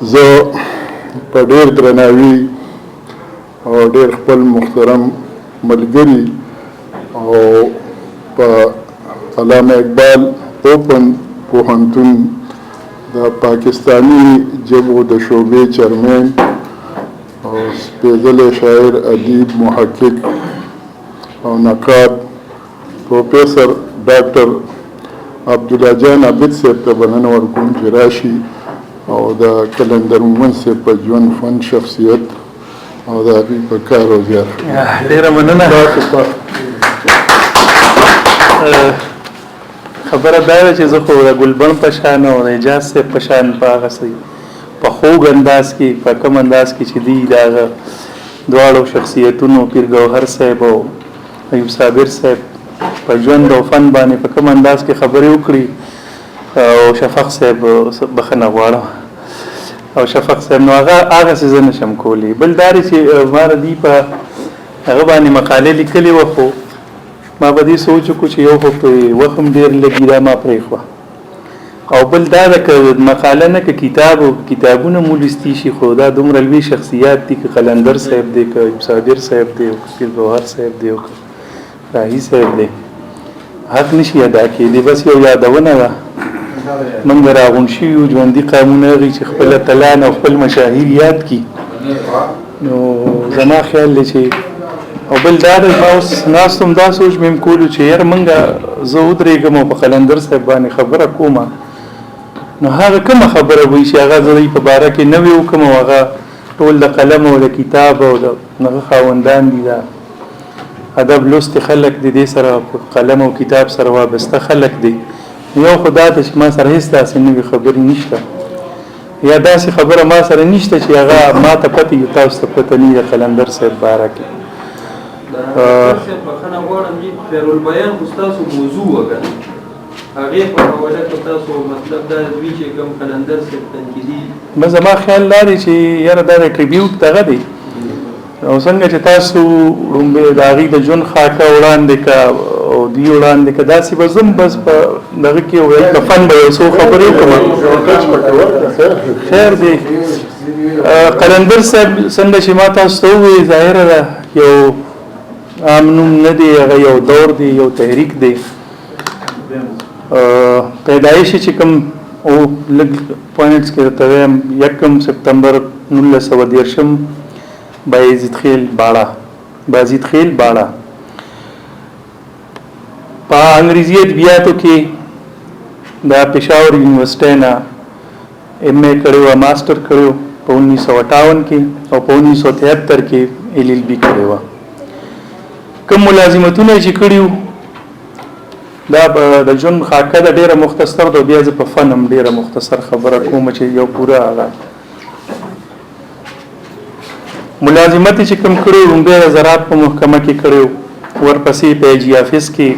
زه په ډېر درناوي او ډېر خپل محترم ملګري او په علامه اقبال اوپن پوهنتون د پاکستانی ژبو د شعبې چیرمن او سپېڅلی شاعر ادیب محقق او نقاد پروفیسر ډاکټر عبدالله جان عابد صاحب ته بلنه ورکوم چې راشي او د کلندر مومند صاحب په ژوند فن شخصیت او د هغوی په کار او زیار ډېره مننه. خبره دا ده چې زه خو د ګلبن په شان او د اعجاز صاحب په شان په هغه په خوږ انداز کې په کم انداز کې چې دي د هغه دواړو شخصیتونو پیر ګوهر صاحب او ایوب صابر صاحب په ژوند او فن باندې په کم انداز کې خبرې وکړي او شفق صاحب بخښنه غواړم او شفق صاحب نو هغه څه زه نشم کولی. بل دا دی چې ما د دې په هغه باندې مقالې لیکلې وه خو ما به دې سوچ وکړو چې یو خو په وخت هم ډېر لګي دا ما پرېښوه او بل دا ده که مقاله نه که کتاب او کتابونه مو لوستي شي خو دا دومره لوی شخصیات دي که قلندر صاحب دی که ایوب صابر صاحب دی که پیر ګوهر صاحب دی او که راهي صاحب دی حق نشي ادا کېدی. بس یو یادونه ده موږ راغونډ شوي یو ژوندي قامونه هغې چې خپله تلان او خپل مشاهیر یاد کړي نو زما خیال دی چې او بل دا ده ما اوس ناست هم دا سوچ مې هم کولو چې یاره موږ زه ودرېږم او په قلندر صاحب باندې خبره کومه نو هغه کومه خبره وي چې هغه زه په باره کې نوې وکړم او هغه ټول د قلم او د کتاب او د هغه خاوندان دي د ادب لوستي خلک دي دې سره قلم او کتاب سره وابسته خلک دي. یو خو دا ته چې ما سره هېڅ داسې نوې خبرې نشته یا داسې خبره ما سره نشته چې هغه ما ته پته وي تاسو ته پته نه وي د قلندر صاحب باره کې. بخښنه غواړم چې خیرالبیان خو ستاسو موضوع وګڼئ هغې په حواله که تاسو مطلب دا دوی چې کوم قلندر صاحب تنقیدي زما خیال دا دی چې یاره دا د ټریبیوټ دغه دی او څنګه چې تاسو لومبې د هغې د ژوند خاکه وړاندې که او دوی وړاندې که داسې به زم بس په دغه کې ویل که فن به یو څو خبرې وکړم خیر دی. قلندر صاحب څنګه چې ما تاسو ته ووایي ظاهره ده یو عام نوم نه دی هغه یو دور دی یو تحریک دی. پیدایش چې کوم او لږ پوینټس کې درته وایم 1 سپتمبر 1913 بایزید خیل باړه په انګریزي ادبیاتو کې د پېښور یونیورسټۍ نه MA کړی وه ماسټر کړی و په 1958 کې او په 1973 کې LLB کړی وه. کوم ملازمتونه چې کړي وو دا د ژوند خاکه ده ډېره مختصر ده بیا زه په فن هم ډېره مختصر خبره کوم چې یو پوره هغه ملازمت چې کوم کړی و لومبی د زراعت په محکمه کې کړی و ورپسې په AG آفس کې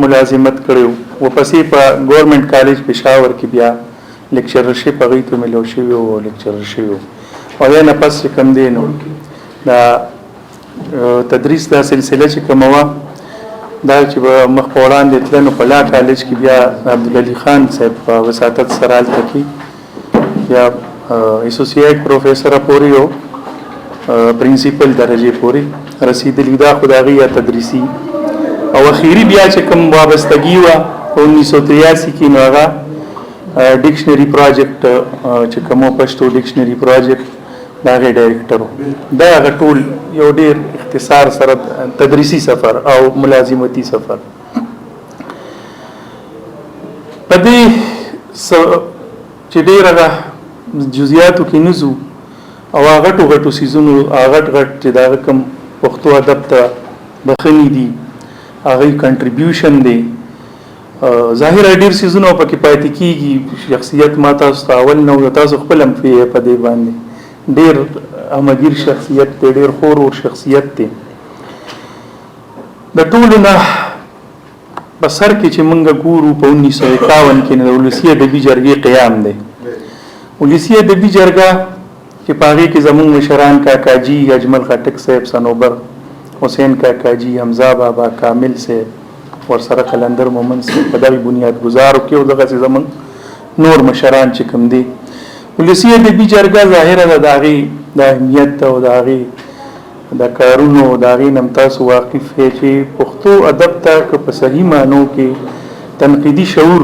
ملازمت کړی و ورپسې په ګورنمنټ کالج پېښور کې بیا لیکچررشپ هغوی ته میلاو شوي و لیکچرر شوي و او بیا نه پس چې کوم دی نو دا تدریس دا سلسله چې کومه وه دا چې به مخ په وړاندې تله نو په لا کالج کې بیا عبدالعلي خان صاحب په وساطت سره هلته کې بیا اسوسییټ پروفیسره پورې او پرنسپل درجې پورې رسېدلي دا خو د هغې یا تدریسي او اخیري بیا چې کوم وابستګي وه په 1983 کې نو هغه ډکشنري پروجیکټ چې کوم پښتو ډکشنري پروجیکټ د هغې ډایرکټر و. دا هغه ټول یو ډېر اختصار سره تدریسي سفر او ملازمتي سفر په دې چې ډېر هغه جزئیاتو کې نه ځو او هغه غټو څیزونو غټ چې د هغه کوم پښتو ادب ته بخښنې دي هغوی کنټریبیوشن دی ظاهره ډېر څیزونه پکې پاتې کېږي شخصیت ما تاسو ته اول نه و تاسو خپل هم پوهیږئ په دې باندې ډېر همګیر شخصیت دی ډېر خور شخصیت دی. د ټولو نه په سر کې چې موږ ګورو په 1951 کې د ولسي ادبي جرګې قیام دی. ولسي ادبي جرګه چې په هغې کې زموږ مشران کاکاجي اجمل خټک صاحب صنوبر حسین کاکاجي حمزه بابا کامل صاحب ورسره قلندر مومند صاحب په دغې بنیاد ګزارو کې او دغسې زموږ نور مشران چې کوم دي ولسی ادبي جرګه ظاهره ده د هغې د اهمیت او د هغې د کارونو د هغې نه تاسو واقف یې چې پښتو ادب ته که په صحیح معنو کې تنقیدي شعور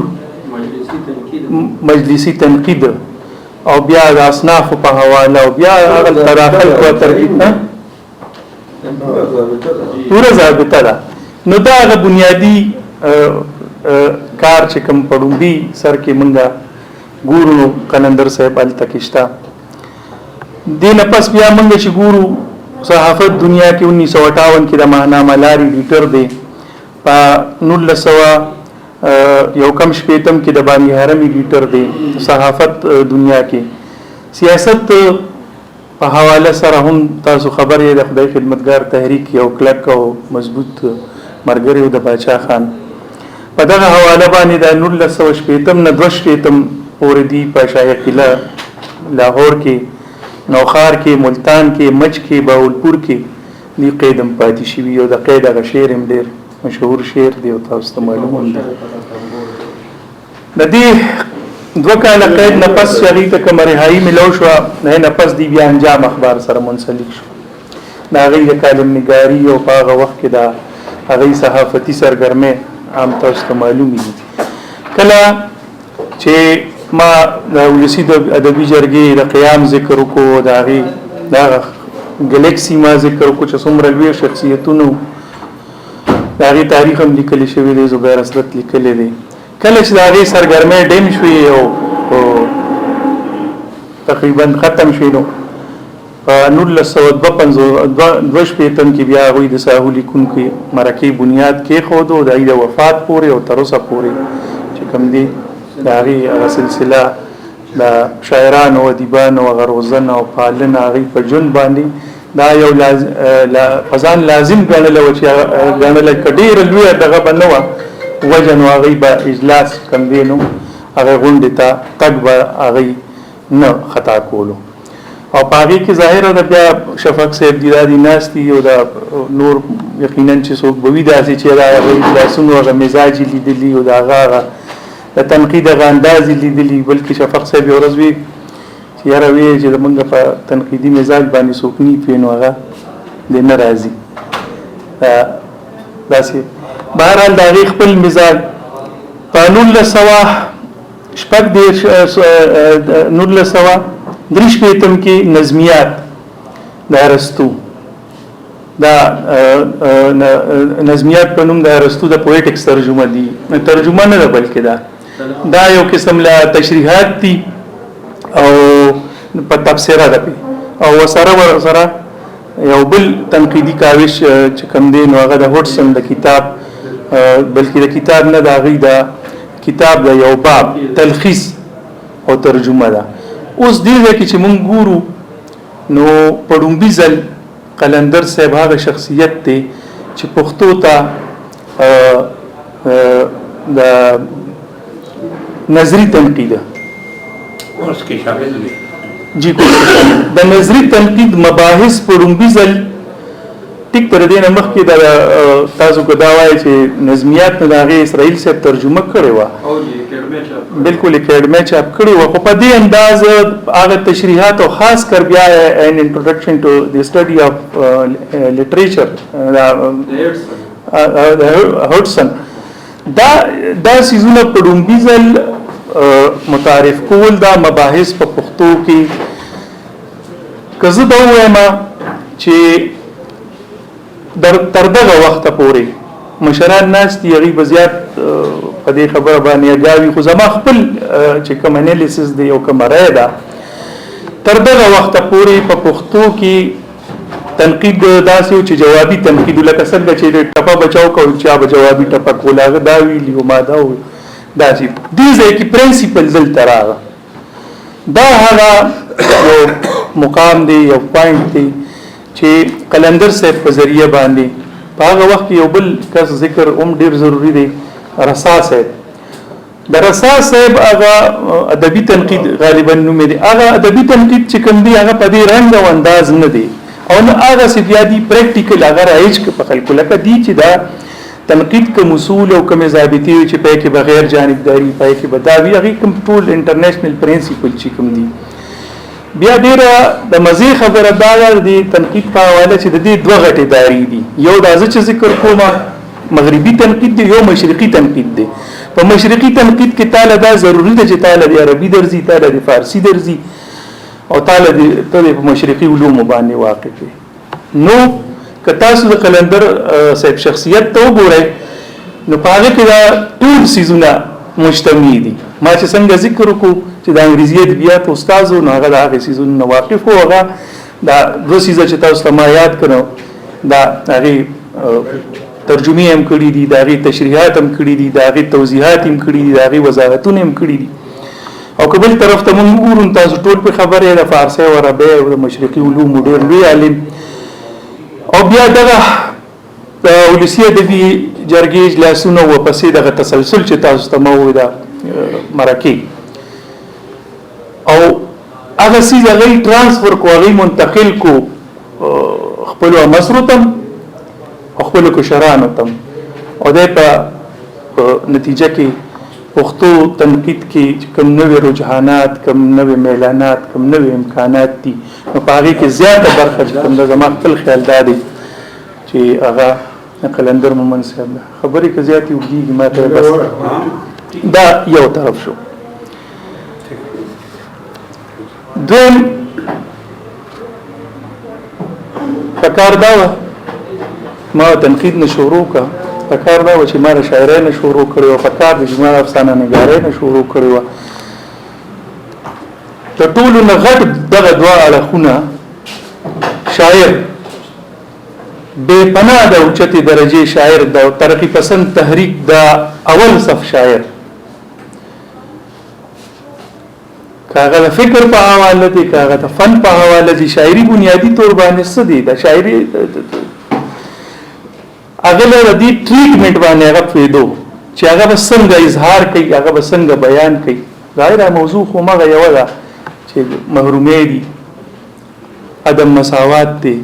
مجلسي تنقید او بیا د اصنافو په حواله او بیا هغه تراخل کو ترکیب پوره ضابطه ده نو دا هغه بنیادی کار چې کوم پړومبي سر کې مونږه ګورو قلندر صاحب التکشتا دینه پس بیا مونږ چې ګورو صحافت دنیا کې 1958 کې د ماهنامه لاري ایډیټر دی په 1900 یو کم شپیتم کې د بانی حرم ایډیټر دی صحافت دنیا کې سیاست په حواله سره هم تاسو خبر یې د خدای خدمتګار تحریک یو کلک او مضبوط مرګري د باچا خان په دغه حواله باندې د 1900 نه 2000 پورې دی په شاه قلعه لاهور کې نوخار کې ملتان کې مچ کې باولپور کې دی قیدم پاتې شوی او د قید هغه شعر هم ډېر مشهور شعر دی او تاسو ته معلوم دی د دې دوه کاله قید نه پس شری ته کوم رهایی ملو شو نه پس دی بیا انجام اخبار سره منسلک شو دا غي د کالم نگاری او په هغه وخت کې دا هغه صحافتي سرګرمه عام تاسو ته معلوم دي کله چې ما د ولسی د ادبي جرګې د قیام ذکر وکړو دا غي دا ګلیکسي ما ذکر وکړو چې څومره لوی شخصیتونو دا غي تاریخ هم لیکل شوی دی زبیر اسلط لیکل دی کله چې دا غي سرګرمه ډیم شوی او تقریبا ختم شوی نو په 1952 کې بیا غوی د ساحو لیکونکو مرکه بنیاد کې خود او د وفات پورې او تر اوسه پورې چې کوم دی دا غي سلسله د شاعرانو او ادیبانو او غروزن او پالنه غي په جون باندې دا یو فزان لازم ګڼل او چې ګڼل کډیر لوی دغه بنو وجن او غي به اجلاس کم دینو هغه غونډه ته تک به هغه نه خطا کولو او پاغي کې ظاهره د بیا شفق صاحب دی دادی ناشتي او دا نور یقینا چې څوک بوي داسي چې دا اجلاسونو غو مزاجي لیدلی او دا غاغه د تنقید غاندازي لیدلی بلکې شفق صاحب ورځوي چې یاره وی چې موږ په تنقیدي مزاج باندې څوک نه پینو هغه د ناراضي داسي بهرحال دا غي خپل مزاج قانون له سوا شپږ دیر نور له سوا دریش پیتم کې نظمیات د ارسطو دا نظمیات په نوم د ارسطو د پویټکس ترجمه دي ترجمه نه ده بلکې دا یو قسم لا تشریحات دي او په تفسیره ده او سره یو بل تنقیدی کاوش چې کوم دی نو هغه د هوټسن د کتاب بلکې د کتاب نه دا غي دا کتاب د یو باب تلخیص او ترجمه ده اوس دې کې چې مونږ ګورو نو پړومبي ځل قلندر صاحب هغه شخصیت دی چې پښتو ته د نظری تنقید اوس کې شامل دي جی د نظری تنقید مباحث پړومبي ځل ټیک تر دې نه مخکې د تاسو کو دا وایي چې نظمیات نه د اسرائیل سے ترجمه کړي و بالکل اکیډمي چاپ کړي و خو په دې انداز هغه تشریحات او خاص کر بیا ان انټروډکشن ټو د سټڈی اف لټریچر هوټسن دا سيزونه پړومبي ځل متعارف کول دا مباحث په پښتو کې کزه دا وایم چې تر دغه وخت پورې مشران ناس دی غي بزیات په دې خبره باندې اجازه خو زما خپل چې کوم انالیسس دی او کوم رائے ده تر دغه وخت پورې په پښتو کې تنقید داسې چې جوابي تنقید لکه څنګه چې ټپه بچاو کو چې جوابي ټپه کولاغه دا ویلی او ما دا داسې دې ځکه پرنسپل زل تراغه دا هغه یو مقام دی یو پوینټ دی چې قلندر صاحب په ذریعہ باندې په هغه وخت یو بل کس ذکر ډیر ضروری دی رسا صاحب د رسا صاحب هغه ادبي تنقید غالبا نوم دی هغه ادبي تنقید چې کوم دی هغه په دې رنګ او انداز نه دی او نه هغه سفیادي پریکټیکل هغه راځي په خلکو لکه دی چې دا تنقید کوم اصول او کوم ضابطې چې په کې بغیر جانبداري پای کې بداوی هغه کوم ټول انټرنیشنل پرنسپل چې کوم دي بیا ډیره د مزي خبره دا د تنقید په حواله چې د دې دوه غټې داري دي یو د چې ذکر کومه مغربي تنقید دی یو مشرقي تنقید دی په مشرقي تنقید کې تعالی دا ضروری ده چې تعالی د عربي درځي تعالی د فارسی درځي او تعالی د په مشرقي علوم باندې واقع دی نو که تاسو د قلندر صاحب شخصیت ته وګورئ نو په هغه کې دا ټول سيزونه مجتمع دي ما چې څنګه ذکر وکړو چې د انګریزي ادبیات استادو نو هغه د هغه سيزونه واقف وو هغه دا دوه سيزه چې تاسو ته ما یاد کړو دا هغه ترجمه هم کړی دي دا هغه تشریحات هم کړی دي دا هغه توضیحات هم کړی دي دا هغه وضاحتونه هم کړی دي او قبل طرف ته موږ ګورو تاسو ټول په خبره ده فارسی او عربی او مشرقي علوم ډېر لوی عالم او بیا دغه ولسی ادبي جرګې اجلاسونه و پسې دغه تسلسل چې تاسو ته مو دا مرکه او هغه سیز هغه ترانسفر کو هغه منتقل کو خپل مسرتم خپل کو شرانتم او د په نتیجه کې پښتو تنقید کې کوم نوې رجحانات کوم نوې میلانات کوم نوې امکانات دي نو په هغه کې زیاته برخه کوم د زما خپل خیال دادي چې هغه قلندر مومن صاحب خبرې کې زیاتې وګړي ما ته بس دا یو طرف شو دوم فکر دا ما تنقید نشورو کا فکر دا چې ما شاعرۍ نشورو کړو فکر د جمع افسانه نګارۍ نشورو کړو ته ټول نه غټ دغه دوا اړخونه شاعر بے پناه د اوچتي درجه شاعر د ترقی پسند تحریک د اول صف شاعر کاغه فکر په حواله دي کاغه د فن په حواله دي شاعري بنیادی طور باندې څه دي د شاعري اغله ردی ټریټمنټ باندې هغه پیدو چې هغه څنګه اظهار کوي هغه څنګه بیان کوي ظاهره موضوع خو مغه یو ده چې محرومې دي عدم مساوات دي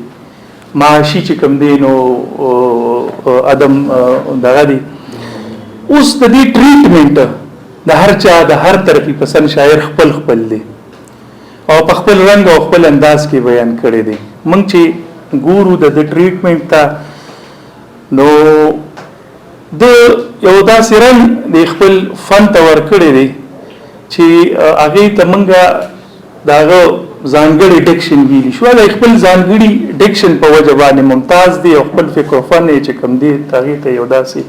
معاشي چې کم دین او عدم دغه دي اوس د دې ټریټمنټ د هر چا د هر طرفي پسند شاعر خپل خپل دي او په خپل رنگ او خپل انداز کې بیان کړي دي مونږ چې ګورو د ټریټمنټ ته نو د یو داسې رنګ د خپل فن ته ورکړي دي چې هغه ته مونږه داغه ځانګړي ډیکشن ویلی شو د خپل ځانګړي ډیکشن په وجه باندې ممتاز دي او خپل فکر فن چې کوم دي تغیر ته یو داسې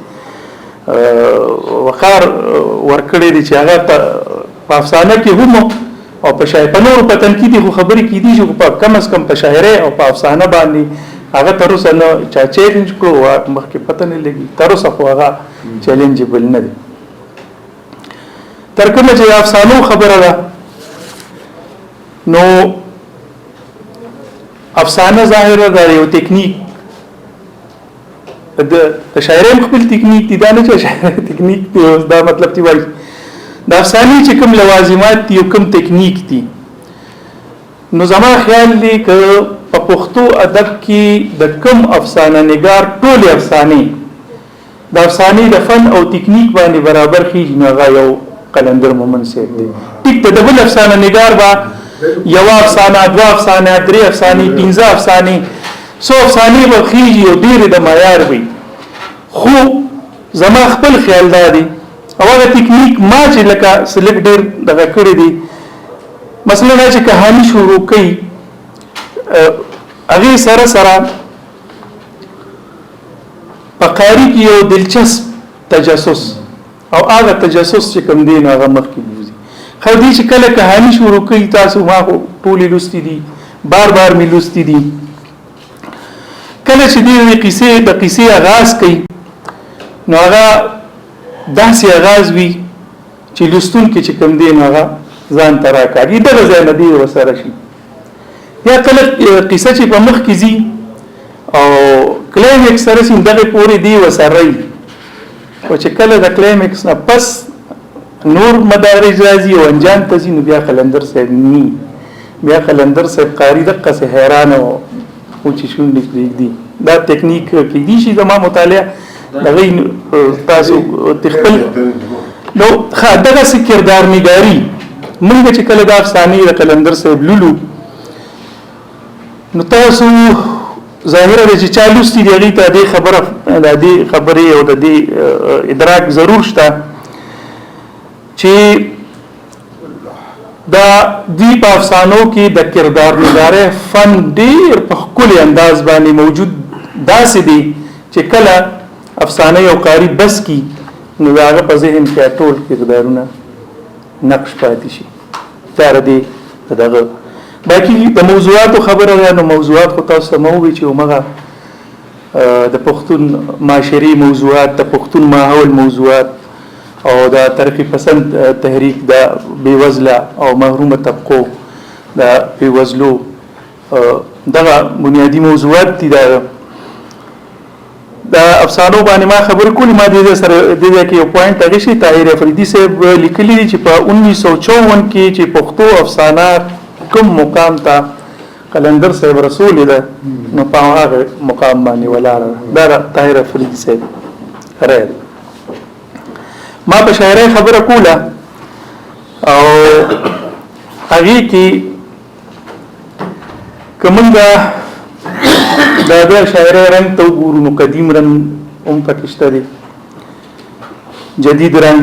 وقار ورکړي دي چې هغه په افسانه کې هم او په شاعر په نور په تنقید خو خبرې کې دي چې په کم از کم په شاعرۍ او په افسانه باندې هغه تر اوسه نو چا چیلنج کړو مخکې پته نه لګي تر اوسه خو هغه چیلنجبل نه دي تر کومه چې افسانو خبره ده نو افسانه ظاهره ده یو ټیکنیک د شاعرۍ خپل ټیکنیک دي دا نه چې شاعرۍ ټیکنیک دی دا مطلب دی وایي د افسانې چې کوم لوازمات دي او کوم ټیکنیک دي نو زما خیال دی که په پښتو ادب کې د کوم افسانه نگار ټول افسانې د افسانې د فن او ټیکنیک باندې برابر خېږي نو هغه یو قلندر مومن صاحب دی ټیک ته د بل افسانه نگار با یو افسانه دوه افسانه درې افسانې پنځه افسانې څو افسانې به خېږي او ډېرې د معیار وي خو زما خپل خیال دا دی او هغه ټیکنیک ما چې لکه سلیک ډېر دغه کړی دی مثلا چې کہانی شروع کړي هغه سره سره پکاري کې یو دلچسپ تجسس او هغه تجسس چې کوم دی هغه مخکې وځي خو دې چې کله کہانی شروع کړي تاسو ما ټولې لوستي دي بار بار مې لوستي دي کله چې دې د قصې آغاز کړي نو هغه داسې آغاز وي چې لوستونکي چې کوم دی هغه ځان تراکاږي دغه ځای نه دی وسره شي یا کله قصه چې په مخ کې زی او کلایمکس سره سیم دغه پوری دی وسره او چې کله د کلایمکس نه پس نور مدارج راځي او انجام ته ځي نو بیا قلندر صاحب ني بیا قلندر صاحب قاری دغه څه حیران او چې شون لیکلي دا ټیکنیک کې دي چې زما مطالعه دغه تاسو تخپل نو دغه کردار نگاری موږ چې کله د افسانې د قلندر صاحب لولو نو تاسو ظاهره د چې چا لوستي دی هغې ته د دې خبرې او د دې ادراک ضرور شته چې دا دی په افسانو کې د کردار نګارۍ فن ډېر په ښکلي انداز باندې موجود داسې دی چې کله افسانه یو قاری بس کی نو د هغه په ذهن کې ټول کردارونه نقش پاتې شي چاره دی دغه باقي د موضوعاتو خبره ده نو موضوعات خو تاسو ته مو وی چې همغه د پښتون معاشري موضوعات د پښتون ماحول موضوعات او د ترقی پسند تحریک د بیوزله او محرومه طبقو د بیوزلو دغه بنیادی موضوعات دي د افسانو باندې ما خبر کولی ما د دې سره د دې کې یو پوینټ هغه شي طاهر افریدي صاحب لیکلي دي چې په 1954 کې چې پښتو افسانه کوم مقام ته قلندر صاحب رسول ده نو په هغه مقام باندې ولاړ دا طاهر افریدي صاحب راځي ما په شاعرۍ خبره کوله او هغه کې کومه دا شاعرۍ رنگ ته وګورو نو قدیم رنگ هم پکشته دي جدید رنگ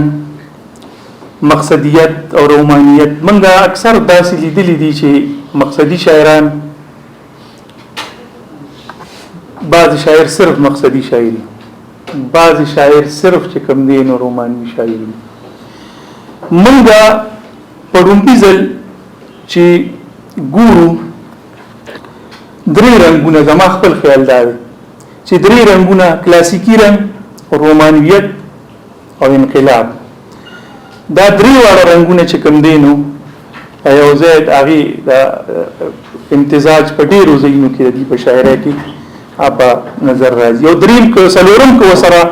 مقصدیت او رومانیت منګه اکثر داسې لیدلې دي چې مقصدی شاعران بعض شاعر صرف مقصدی شاعري بعض شاعر صرف چې کم دي نو رومانوي شاعري منګه پړومبي ځل چې ګورو درې رنگونه زما خپل خیال دی چې درې رنگونه کلاسیکی رنگ رومانویت او انقلاب دا درې واړه رنگونه چې کوم دي نو یو ځای هغه د امتزاج په ډیرو ځایونو کې دی په شاعرۍ کې اپا نظر راځي یو دریم کو سلورم کو سره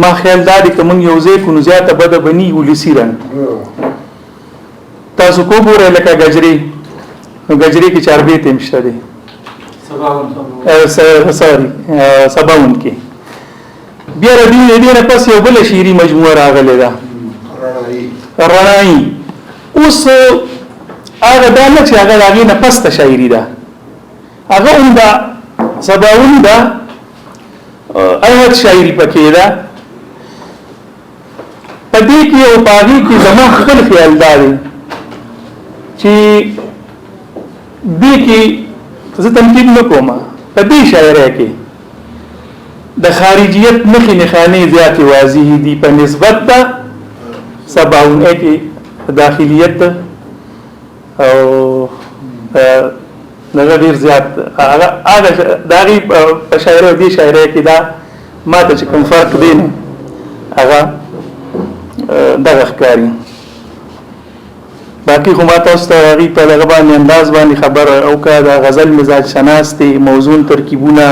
ما خیال دی کوم یو ځای کو زیاته بده بني ولسی رنگ تاسو کو ګورئ لکه گجری نو گجری کې 4 بیت مشته دي سباون کې بیا دې نه پس یو بل شعري مجموعه راغله ده رڼایي اوس هغه د نه چې هغه راغی نه پس ته شاعري ده هغه هم دا سباون ده ایت شاعري پکې ده پدې کې او پاغي کې زما خپل خیال دی چې دې کې زه تنقید نکوم په دې شاعرۍ کې د خارجیت مخې نښانې زیات واضح دي په نسبت د سباون کې داخلیت او دغه ډیر زیات هغه دغه په شاعرۍ دي شاعرۍ کې دا ماته چې کوم فرق دی هغه دغه ښکاري باقي خو ما تاسو ته غي په دغه باندې انداز باندې خبر او کا د غزل مزاج شناستي موزون ترکیبونه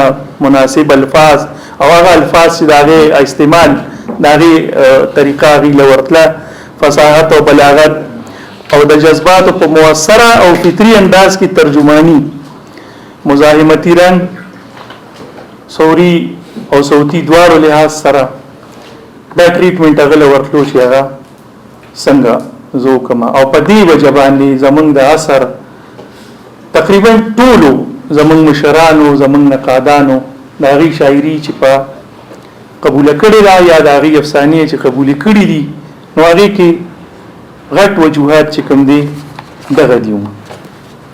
مناسب الفاظ او هغه الفاظ چې دغه استعمال دغه طریقه غي لورتله فصاحت او بلاغت او د جذبات په موثره او فطري انداز کې ترجمانی مزاحمتي رنگ صوري او صوتي دوار لحاظ سره دا ټریټمنټ هغه ورتلو شي هغه څنګه زو کما او په دې وجبانی زمونږ د اثر تقریبا ټولو زمونږ مشرانو زمونږ نقادانو د هغې شاعري چې په قبول کړي دا یا د هغې افسانې چې قبول کړي دي نو هغې کې غټ وجوهات چې کوم دي دغه دي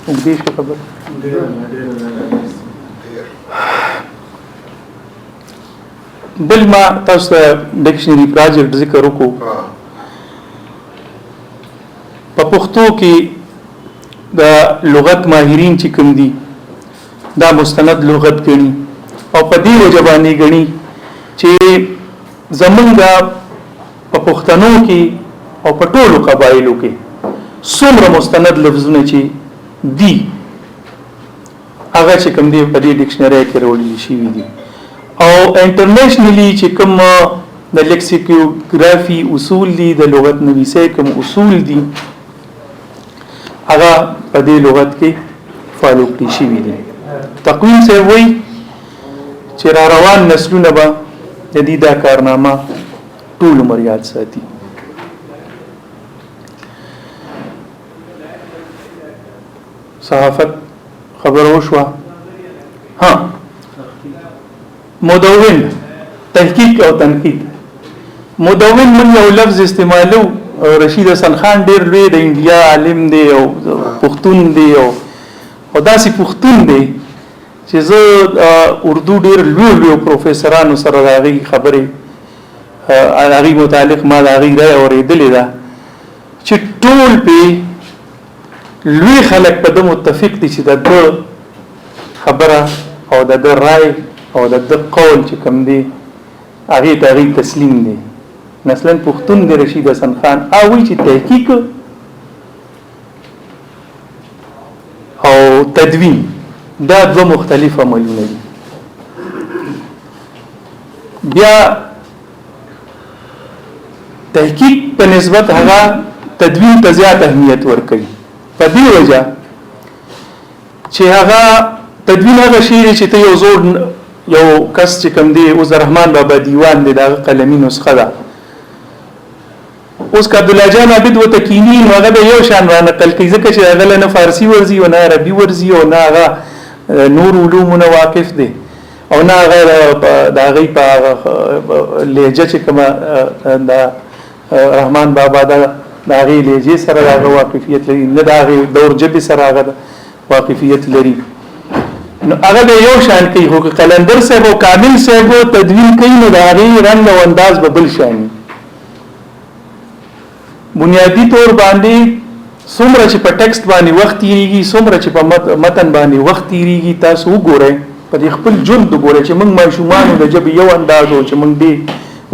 اوږدې شو خبره بل ما تاسو ته ډکشنري پراجکټ ذکر وکړو په پښتو کې د لغت ماهرین چې کوم دي دا مستند لغت ګڼي او په دې وجه باندې ګڼي چې زمونږ په پښتنو کې او په ټولو قبایلو کې څومره مستند لفظونه چې دي هغه چې کوم دي په دې ډکشنري کې راوړل شوي دي او انټرنیشنلی چې کوم د لیکسیکوګرافي اصول دي د لغت نویسۍ کوم اصول دي هغه په دې لغت کې فالو کړی شوی دی تقویم څه وایي چې را روان نسلونه به د دې دا کارنامه ټول عمر یاد ساتي صحافت خبر وشوه ها مدون تحقیق او تنقید مدون من یو لفظ استعمالو رشید حسن خان ډیر لوی د انډیا عالم دی او پښتون دی او داسې پښتون دی چې زه اردو ډیر لوی پروفیسورانو سره راغی خبرې هغه متعلق ما د هغه رائے اورېدلې ده چې ټول په لوی خلک په د متفق دي چې د خبره او د رائے او د قول چې کوم دی هغه ته تسلیم دي مثلا پښتون دی رشید حسن خان او چې تحقیق او تدوین دا دو مختلف عملونه دي بیا تحقیق په نسبت هغه تدوین ته زیات اهمیت ورکوي په دې وجه چې هغه تدوین هغه شی چې ته یو کس چې کوم دی او رحمان بابا دیوان دی دا قلمي نسخه ده اوس عبد الله جان عبد وتکینی هغه به یو شان را نقل کوي ځکه چې هغه نه فارسی ورزي او نه عربي ورزي او نه هغه نور علوم نه واقف دي او نه هغه د هغه په لهجه چې کومه د رحمان بابا د هغه لهجه سره هغه واقفیت لري نه د هغه دور جبي سره هغه واقفیت لري نو هغه به یو شان کوي خو قلندر صاحب او کامل صاحب تدوین کوي نو د هغه رنگ او انداز به بل شان بنیادی طور باندې څومره چې په ټیکسټ باندې وخت تیریږي څومره چې په متن باندې وخت تیریږي تاسو وګورئ په خپل ژوند وګورئ چې موږ ماشومان د جبه یو انداز او چې موږ دی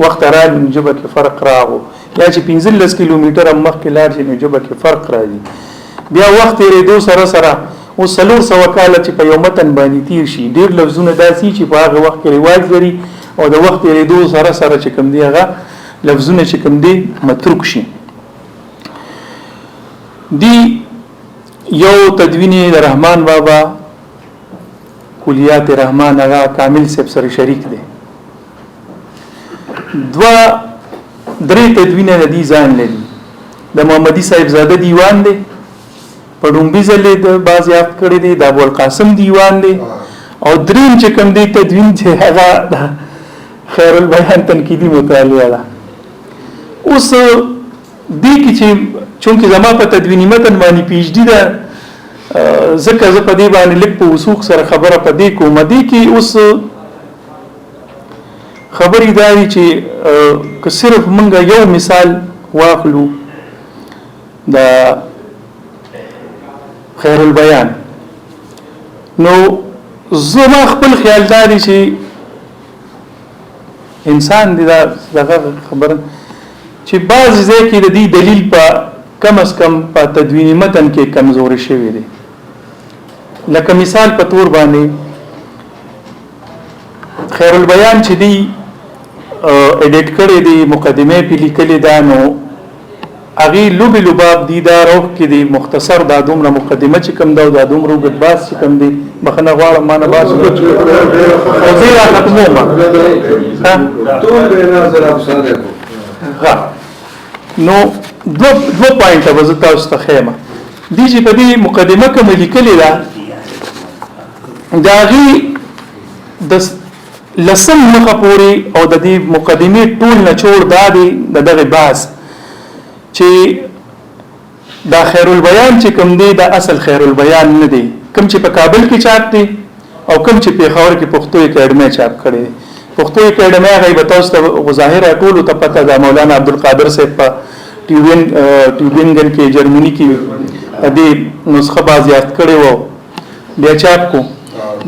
وخت راځي جبه کې فرق راغو یا چې 15 کیلومتر مخکې لاړ شي نو جبه کې فرق راځي بیا وخت تیریدو سره او 300 کال چې په یو متن باندې تیر شي ډیر لفظونه داسي چې په هغه وخت کې رواج لري او د وخت تیریدو سره چې کوم دی هغه لفظونه چې کوم دی متروک شي دی یو تدوین د رحمان بابا کلیات رحمان هغه کامل سب سره شریک دی درې تدوین د دې ځان لري د محمدي صاحب زاده دیوان دی په ډومبي ځلې د باز یاد کړی دی د ابو القاسم دیوان دی او دریم چې کوم دی تدوین چې هغه خیر البیان تنقیدی مطالعه ده اوس دی کی چې چونکه زما په تدوینی متن باندې پی ایچ ډی ده ځکه زه په دې باندې لیک په وثوق سره خبره په دې کوم دي کې اوس خبرې داري چې که صرف مونږ یو مثال واخلو د خیر البیان نو زما خپل خیال داري چې انسان دې دا خبره چې بعض ځای کې د دې دلیل په کم از کم په تدوینی متن کې کمزوري شوی دی لکه مثال په تور باندې خیر البیان چې دی اډیټ کړی دی مقدمه په لیکلې ده نو اغي لوب لباب دی دا روح کې دی مختصر دا دومره مقدمه چې کم دا د دومره وګت باس چې کم دی بخنه غواړم ما نه باس او زه را ختمه ما ها ټول به نظر افسانه ها نو دو پوینټه وزه تاسو ته خیمه دي چې په دې مقدمه کې لیکلې ده داغي د لسم مخه پوری او د دې مقدمه ټول نچوړ دادي دغه باس چې دا خیر البیان چې کوم دی دا اصل خیر البیان نه دی کوم چې په کابل کې چاپ دی او کوم چې په خاور کې پښتو اکیډمي چاپ کړي پښتو اکیډمي هغه به تاسو ته ظاهر ټول ته پته ده مولانا عبدالقادر صاحب په ټیوبینګن کې جرمني کې دې نسخه بازیافت کړي وو بیا چاپ کو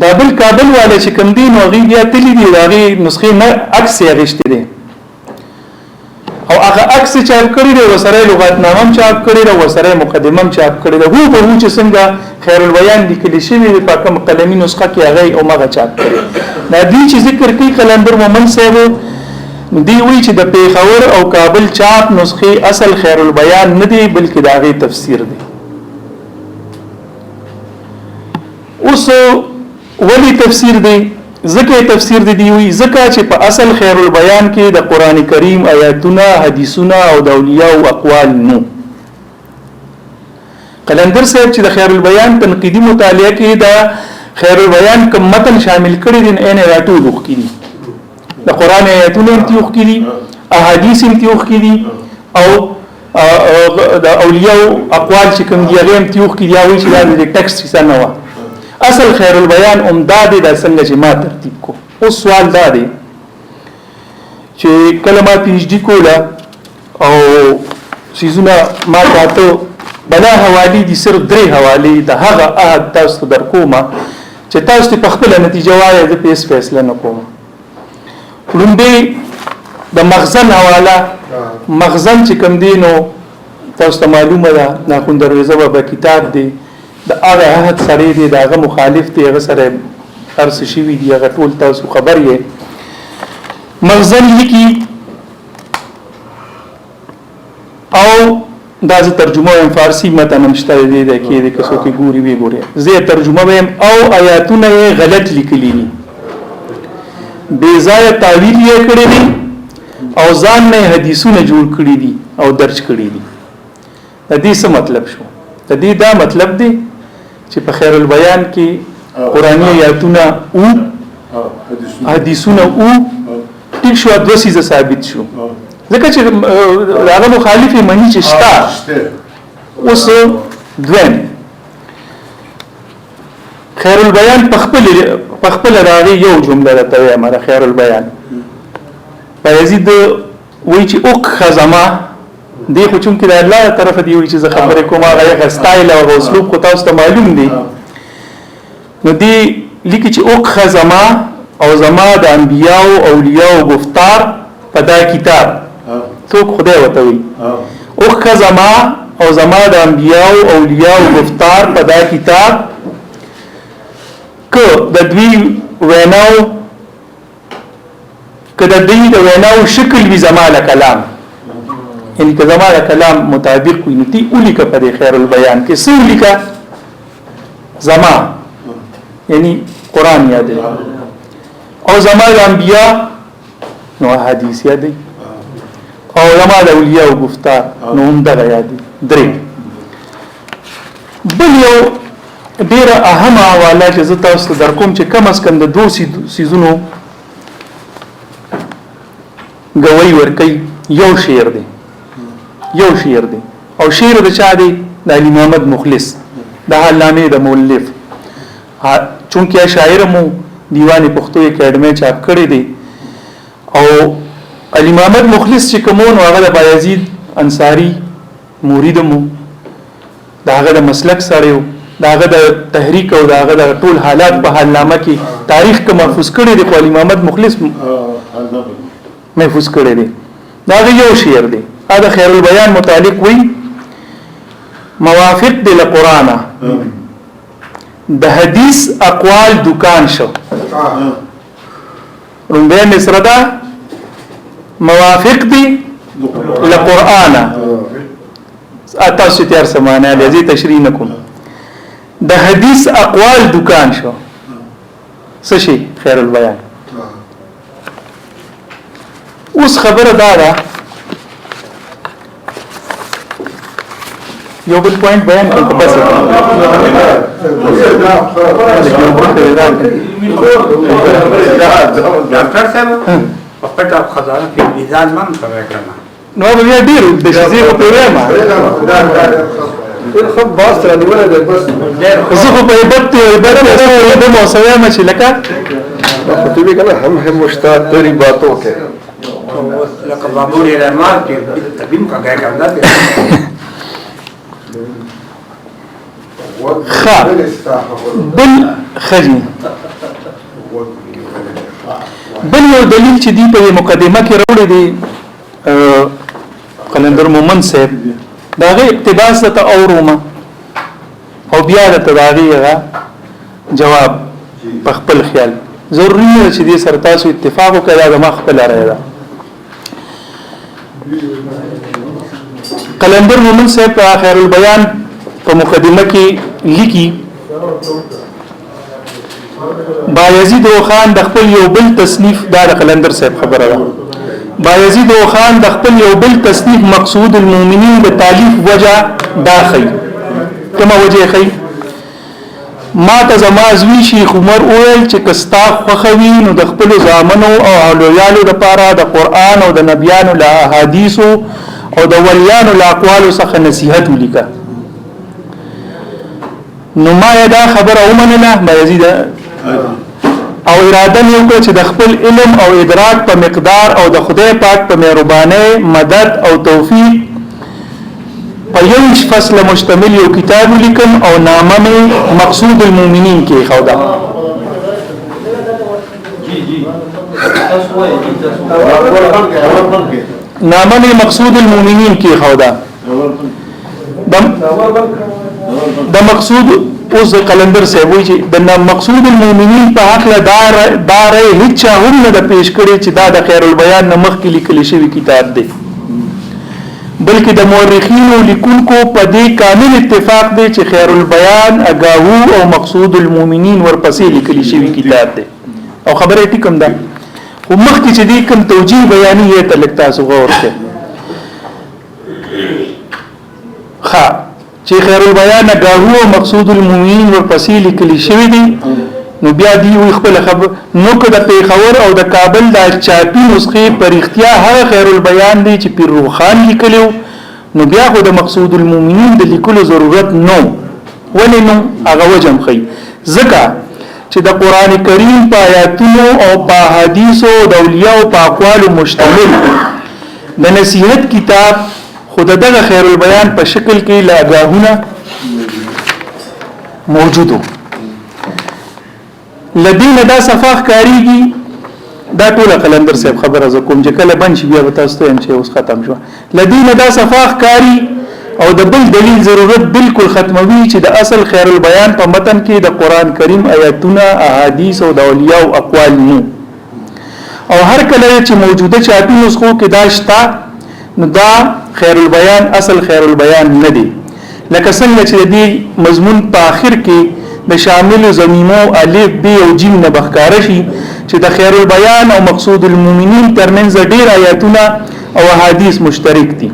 دا بل کابل والے چې کوم دی نو غي بیا تللی دی هغه نسخه نه عکس یې غشتي دي او هغه عکس چاپ کړی دی وسره لغت نامم چاپ کړی دی وسره مقدمه چاپ کړی دی هو به چې څنګه خیر البیان لیکل شوی دی په کوم قلمي نسخه کې هغه او مغه چاپ کړی دا دې چې ذکر کوي قلندر مومن صاحب دی وی چې د پیښور او کابل چاپ نسخه اصل خیر البیان نه دی بلکې دا غي تفسیر دی اوس ولی تفسیر دی ذکر تفسیر دی وی ذکر چې په اصل خیر البیان کې د قران کریم آیاتونه حدیثونه او د اولیاء او اقوال نو قلندر صاحب چې د خیر البیان تنقیدی مطالعه کې دا خیر البیان کوم متن شامل کړی دي ان راټول وکړي د قران آیاتونه انتیوخ کړي احادیث انتیوخ کړي او د اولیاء اقوال چې کوم دی هغه انتیوخ کړي یا وی چې دا د ټیکسټ څخه نه و اصل خیر البیان امداد د څنګه چې ما ترتیب کو اوس سوال دا دی چې کلمات PhD کوله او سيزونه ما تاسو بلا حوالی دي صرف 3 حوالی د هغه احد تاسو در کومه چې تاسو په خپل نتیجه وایي د پیس فیصله نه کوم لومبي د مخزن حواله مخزن چې کوم دینو تاسو ته معلومه ده نه کوم دروازه به کتاب دی د هغه احد سره دی دغه مخالف دی هغه سره ارس شي وی دی هغه ټول تاسو خبر یې مخزن لیکي او دا ز ترجمه فارسی متن مشته دی د کې د کسو کې ګوري وی ګوري زه ترجمه ویم او آیاتونه غلط لیکلي دي بے ځای تعویل یې کړی دي او ځان نه حدیثونه جوړ کړی دي او درج کړی دي د دې څه مطلب شو د دې دا مطلب دی چې په خیر البیان کې قرآنی آیاتونه او حدیثونه او ټیک شو د وسیزه ثابت شو ځکه چې هغه مخالفه معنی چې شتا اوس دویم خیر البیان په خپل راغی یو جمله راته وایم خیر البیان یزید وی چې اوک خزما دی خو چون کې د الله طرف دی وی چې زه خبرې کوم هغه سټایل او اسلوب خو تاسو ته معلوم دی نو دی لیکي چې اوک خزما او زما د انبیاء او اولیاء گفتار په دا کتاب څوک خدای وته وي اوک خزما او زما د انبیاء او اولیاء گفتار په دا کتاب که د دوی ویناو که د دوی د ویناو شکل وی زماله کلام یعنی که زماله کلام مطابق وي نو تی اولی که په خیر البیان کې څه لیکه زما یعنی قران یاد او زما د انبیاء نو حدیث یاد او زما د اولیاء او گفتار نو هم دغه یاد درې بل یو ډیره اهمه حواله چې زه تاسو ته درکوم چې کم از کم د 2 سیزونو گوی ورکی یو شعر دی او شعر د چا دی د علي محمد مخلص د علامه د مؤلف چونکه شاعر مو دیوان پښتو اکیډمي چاپ کړی دی او علي محمد مخلص چې کومون هغه د بایزید انصاری مرید مو داغه د مسلک سره داغه د تحریک او داغه د ټول حالات په علامه کې تاریخ کې محفوظ کړی دی علي محمد مخلص محفوظ کړی دی دا یو شعر دی دا خیر البیان متعلق وی موافق دی لقرآن د حدیث اقوال دکان شو رنبه مصر دا موافق دی لقرآن اتاسو تیار سمانه لذی تشریح نکن د حدیث اقوال دکان شو سشی خیر البیان اوس خبره دارا یو بل پوینټ بیان کړم په بس ډاکټر صاحب په پټه خزانه کې میزان مان کوي کنه نو بیا ډیر د شزي په پیغام خو باس تر نیولای دی بس زه په عبادت د موسوعه مچ لکه خطیب کله هم مشتاق تیری باتوں کے لکه بابور رحمان کې تبین کا غیر کنده بل خجی بل یو دلیل چې دی په مقدمه کې راوړی دی قلندر مومن صاحب داغه اقتباس ته اورومه او بیا د تداغیغه جواب په خپل خیال ضروري نه چې دې سره تاسو اتفاق وکړئ دا ما خپل راځي دا قلندر مومن صاحب په خیر البیان په مقدمه کې لیکي بایزید خان د خپل یو بل تصنیف دا قلندر صاحب خبره ده بایزید خان د خپل یو بل تصنیف مقصود المؤمنین د تالیف وجه داخل کومه وجه خي ما ته زما زوی شیخ عمر اول چې کستا خوخوي نو د خپل زامنو او اوليالو لپاره د قران او د نبيانو له احادیث او د ولیانو له اقوال څخه نصيحت ولیکه نو ما دا خبره ومنله ما یزيد او اراده مې وکړه چې د خپل علم او ادراک په مقدار او د خدای پاک په مهرباني مدد او توفیق په یو فصل مشتمل یو کتاب لیکم او نامه مې مقصود المؤمنین کې خودا نامه مې مقصود المؤمنین کې خودا د مقصود اوس قلندر صاحب وی چې د مقصود المؤمنین په حق له دار هیڅ هم نه د پیش کړي چې دا د خیر البیان نمخ کې لیکل شوی کتاب دی بلکې د مورخینو لیکونکو په دې کامل اتفاق دی چې خیر البیان اگاهو او مقصود المؤمنین ورپسې لیکل شوی کتاب دی او خبره ټیکم ده خو مخکې چې دې کوم توجیه بیانې یې تلک تاسو غور کړئ ښه چې خیر البیان اگاهو او مقصود المؤمنین ورپسې لیکل شوی دی نو بیا دی وي خپل خبر نو کده پیښور او د کابل د چاپی نسخه پر اختیا هغه خیر البیان دی چې پیر روخان لیکلو نو بیا خو د مقصود المؤمنین د لیکلو ضرورت نو ولې نو هغه وجم خي ځکه چې د قران کریم په آیاتونو او په حدیثو د اولیاء او په اقوال مشتمل د نصیحت کتاب خود دغه خیر البیان په شکل کې لاګاهونه موجودو لدین دا صفاح کاریږي دا ټول قلندر صاحب خبره ز کوم چې کله بن شي بیا تاسو ته چې اوس ختم شو لدین دا صفاح کاری او د بل دلیل ضرورت بالکل ختموي چې د اصل خیر البیان په متن کې د قران کریم آیاتونه احادیث او د اولیاء او اقوال نو او هر کله چې موجوده چاپی نسخو کې داشتا نو دا خیر البیان اصل خیر البیان نه دی لکه څنګه چې دې مضمون په اخر کې د شامل زمیمو الف ب او جیم نه بخکاره شي چې د خیر البیان او مقصود المؤمنین ترمنځ ډیر آیاتونه او احادیث مشترک دي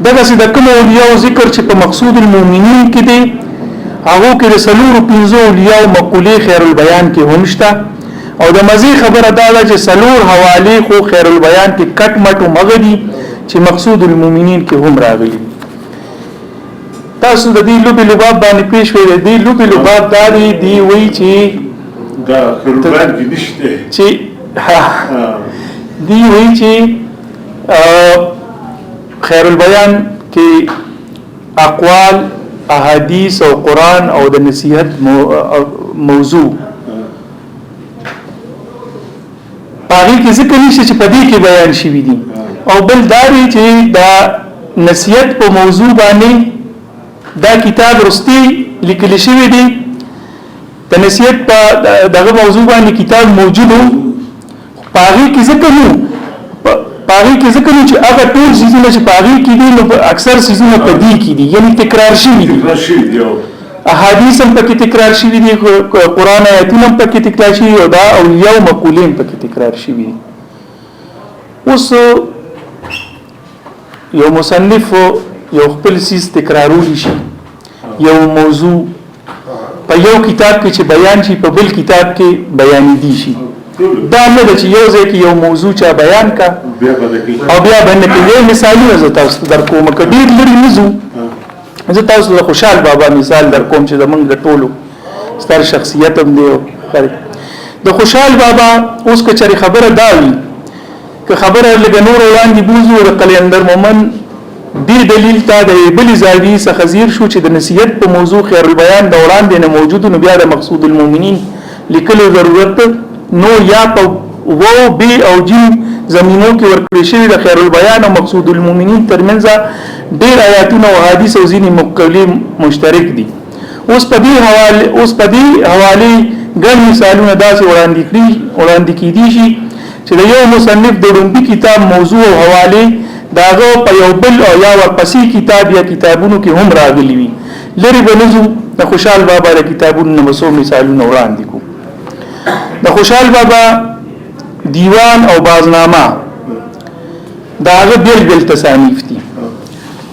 دغه چې د کوم اولیاء ذکر چې په مقصود المؤمنین کې دي هغه کې رسولو پنځو اولیاء مقوله خیر البیان کې همشته او د مزي خبره دا ده چې سلور حواله خو خیر البیان کې کټ مټ او مغدي چې مقصود المؤمنین کې هم راغلي تاسو د دې لوبي لباب باندې پیښ وې د دې لوبي لباب داري دی وی چې دا خیر البیان کې نشته چې دی وی چې خیر البیان کې اقوال احادیث او قران او د نصیحت موضوع پاره کې ذکر نشي چې په دې کې بیان شوی دي او بل داري چې دا نصیحت په موضوع باندې دا کتاب رستی لیکل شوی دی د نصیحت په دغه موضوع باندې کتاب موجودو پاره کې ذکر نو پاره کې ذکر چې هغه ټول چیزونه چې پاره کې دي نو اکثر چیزونه په دې کې دي یعنی تکرار شوی دي احادیث هم پکې تکرار شوی دي قران آیاتونه هم پکې تکرار شوی او دا اولیاء مقولې هم پکې تکرار شوی دي اوس یو مصنف یو خپل سیس تکرارول شي یو موضوع په یو کتاب کې چې بیان شي په بل کتاب کې بیان دي شي دا نه د چې یو ځای کې یو موضوع چا بیان کا او بیا باندې کې مثالونه زه تاسو در کوم کډیر لري نزو زه تاسو له خوشحال بابا مثال در کوم چې زمونږ د ټولو ستر شخصیت هم دی د خوشحال بابا اوس کچري خبره دا وي که خبره لګ نور وړاندې بوزو د قلندر مومن دی دلیل تا د بل زاوی څخه زیر شو چې د نصیحت په موضوع خیر البیان د وړاندې نه موجود نو بیا د مقصود المؤمنین لیکلو ضرورت نو یا په وو بی او جیم زمینو کې ورکړی شوی د خیر البیان او مقصود المؤمنین ترمنځ ډیر آیاتونه او حدیث او ځینې مقولې مشترک دي اوس په دې حواله ګڼ مثالونه داسې وړاندې کیدي شي چې د یو مصنف د لومبي کتاب موضوع او حواله داغه په یو بل او یا ورپسې کتاب یا کتابونو کې هم راغلي وي لری بنزو د خوشحال بابا د کتابونو مسو مثالونه وړاندې کو د خوشحال بابا دیوان او بازنامه داغه بیل تصانیف دي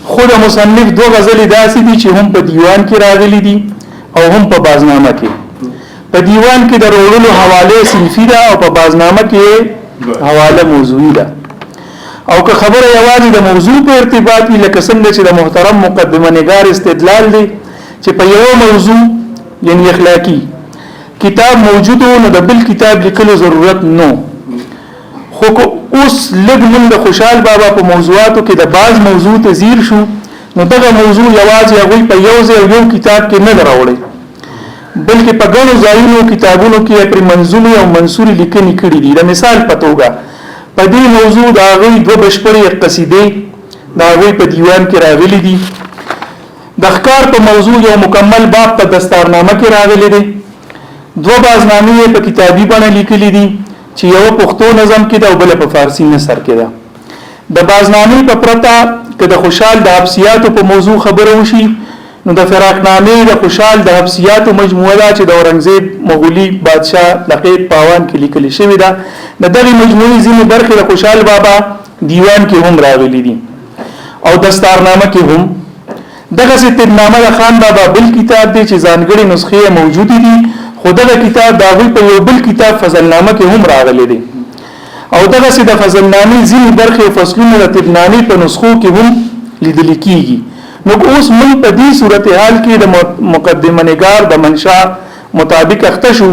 خود مصنف دو غزل داسې دي چې هم په دیوان کې راغلي دي او هم په بازنامه کې. په دیوان کې د وروړو حواله صنفي ده او په بازنامه کې حواله موضوعي ده. او که خبره یوازې د موضوع په ارتباط وي لکه څنګه چې د محترم مقدمه نگار استدلال دی چې په یو موضوع یعنی اخلاقی کتاب موجود نو د بل کتاب لیکلو ضرورت نو. خو اوس لږ من د خوشحال بابا په موضوعاتو کې د باز موضوع ته زیر شو نو دغه موضوع یوازې هغه په یو ځای یو کتاب کې نه راوړي بلکې په ګڼو ځایونو کتابونو کې پر منظومه او منصوري لیکنې کړې دي. د مثال په توګه په دې موضوع دا غوي دو بشپړې قصیدې دا غوي په دیوان کې راغلي دي. د ښکار په موضوع یو مکمل باب په دستارنامه کې راغلي دي. دو بازنامې په کتابي بڼه لیکلي دي چې یو پښتو نظم کې ده او بل په فارسی نثر کې ده. د بازنامې په پرتا که د خوشحال د حبسیاتو په موضوع خبره وشي نو د فراقنامې د خوشحال د حبسیاتو مجموعه ده چې د اورنګزیب مغولي بادشاه لقیب پاوان کې لیکل شوی ده. د دغه مجموعي ځینې برخې د خوشحال بابا دیوان کې هم راغلي دي او دستارنامه کې هم. دغه طبنامه د خان بابا بل کتاب دی چې ځانګړي نسخې موجود دي خو دغه کتاب د هغوی په یو بل کتاب فضلنامه کې هم راغلی دی او دغسې د فضلنامې ځینې برخې او فصلونه د طبنامې په نسخو کې هم لیدل کېږي. نو اوس موږ په دې صورتحال کې د مقدمه نگار د منشا مطابق اخته شو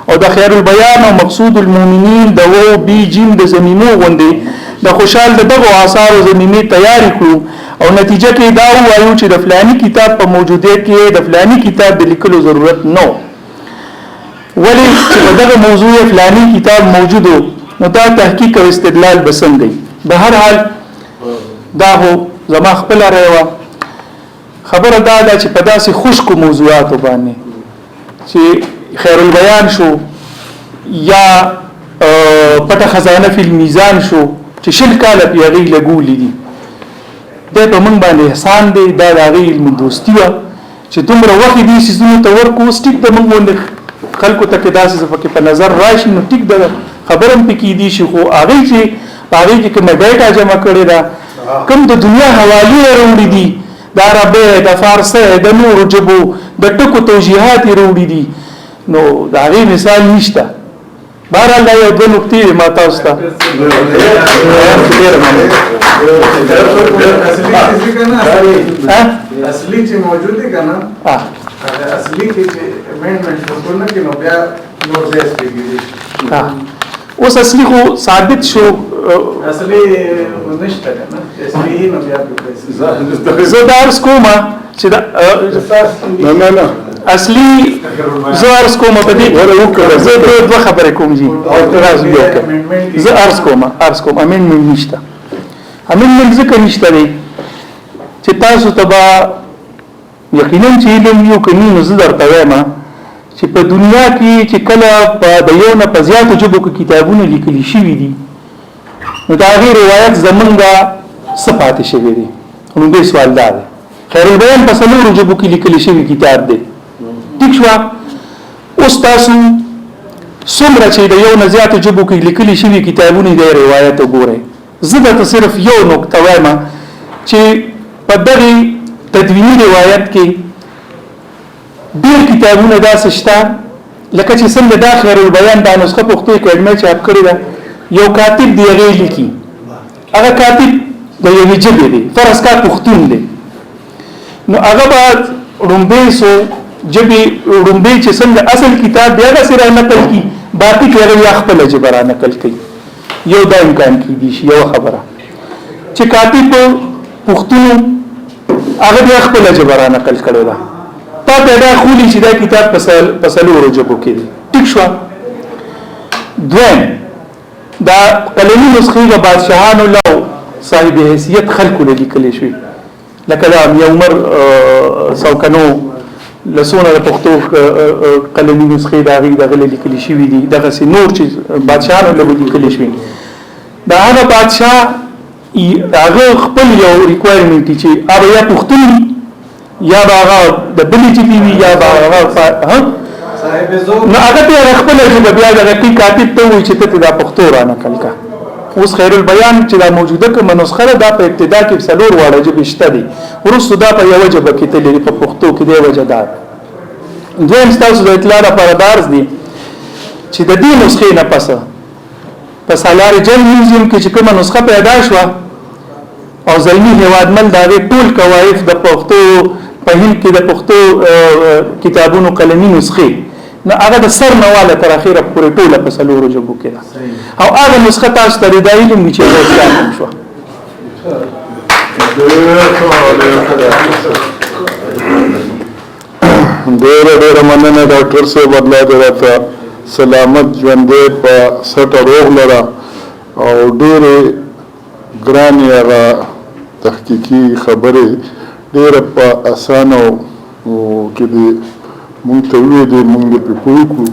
او د خیر البیان او مقصود المؤمنین د و بی جیم د زمینو غوندې د خوشحال دغه آثار او زمینې تیاری کړو او نتیجه کې دا وایو چې د فلانی کتاب په موجودیت کې د فلانی کتاب د لیکلو ضرورت نو. ولی چې دغه موضوع فلانی کتاب موجودو نو دا تحقیق او استدلال بسنګ دی. به هر حال دا هو زما خپل رايوه خبره دا ده چې په داسې خشکو موضوعاتو باندې چې خیر البیان شو یا پټه خزانه فی المیزان شو چې شل کاله پیغی لګولې دي د په من باندې احسان دی. دا د علم دوستی و چې دومره وخت دي چې زموږ ته ورکو سټیک د موږ باندې خلکو ته کې داسې څه په نظر راشي نو ټیک ده خبرم پکې دي شي خو هغه چې هغه کې کومه ډیټا جمع کړي دا کوم د دنیا حواله وروړي دي د عربی د فارسی د نور جبو د ټکو توجیهات وروړي دي نو دا غي مثال نشته. بهر الله یو د نقطې ما تاسو ته اصلي چې موجود دي کنه اصلي کې امندمنت وکړنه کې نو بیا نور ځای سپیږي. اوس اصلي خو ثابت شو اصلي نشته کنه اصلي نو بیا زه درس کوم چې نه اصلي زه ارز کوم په دې زه دوه خبرې کوم جی زه ارز کوم امندمنت نشته. امندمنت ځکه نشته دی چې تاسو تبا یقینا چې علم یو کني نو زه درته وایم چې په دنیا کې چې کله په یو نه په زیاتو ژبو کې کتابونه لیکل شوي دي نو دا غي روایت زمونږه صفات شوی دي. نو دې سوال دا دی خیر البیان په څلورو ژبو کې لیکل شوی کتاب دی ټیک شو. اوس تاسو څومره چې د یو نه زیاتو ژبو کې لیکل شوی کتابونه دی روایت وګورئ. زه دا صرف یو نقطه وایم چې په دغه تدوینی روایت کې ډېر کتابونه داسې شته لکه چې څنګه د خیر البیان د نسخه پښتو کلمه چاپ کړی ده یو کاتب دی هغه لیکي هغه کاتب د یوې ژبې دی فرض کا پښتون دی نو هغه بعد رومبې سو ژبې رومبې چې څنګه اصل کتاب دی هغه سره نقل کی باقي هغه خپل ژبه را نقل کوي. یو دا امکان کې دي یو خبره چې کاتب پښتون هغه د خپل ژبه را نقل کړو دا پته دا خولي چې دا کتاب په سلورو ژبو کې دی ټیک شو. دویم دا قلمي نسخې د بادشاهانو له صاحب حیثیت خلکو لیکل شوی لکه دا عمر سوکنو لسونه د پښتو قلمي نسخې دا غي دغه لیکل شوی دي دغه نور چې بادشاهانو له لیکل شوی دا هغه بادشاه هغه خپل یو ریکوایرمنت چې هغه یا پښتون یا هغه د بلی چې وی یا هغه صاحب زو نو هغه ته خپل چې بیا د کاتب ته وی چې ته د پښتو را نقل کا اوس خیر البیان چې دا موجوده کوم نسخه دا په ابتدا کې څلور واړه جبې شته دي ورسره دا په یو جبه کې تللی په پښتو کې دی وجه دا دویم تاسو د اطلاع لپاره دارس دي چې د دې نسخې نه پسه په سالار جل میوزیم کې چې کومه نسخه پیدا شو او زلمی هوادمل دا ټول قواعد د پښتو په هند کې د پښتو کتابونو قلمي نسخې نو هغه د سر نواله تر اخره پورې ټوله په سلورو جبو کې او هغه نسخه تاسو ته د علم چې راځي شو ډېر مننه ډاکټر صاحب الله دې راته سلامت ژوندې په سټه روغ لره او ډېرې ګرانې هغه تحقیقي خبرې ډېره په اسانه کې دې مونږ ته ویې دي مونږ دې پرې پوه کړو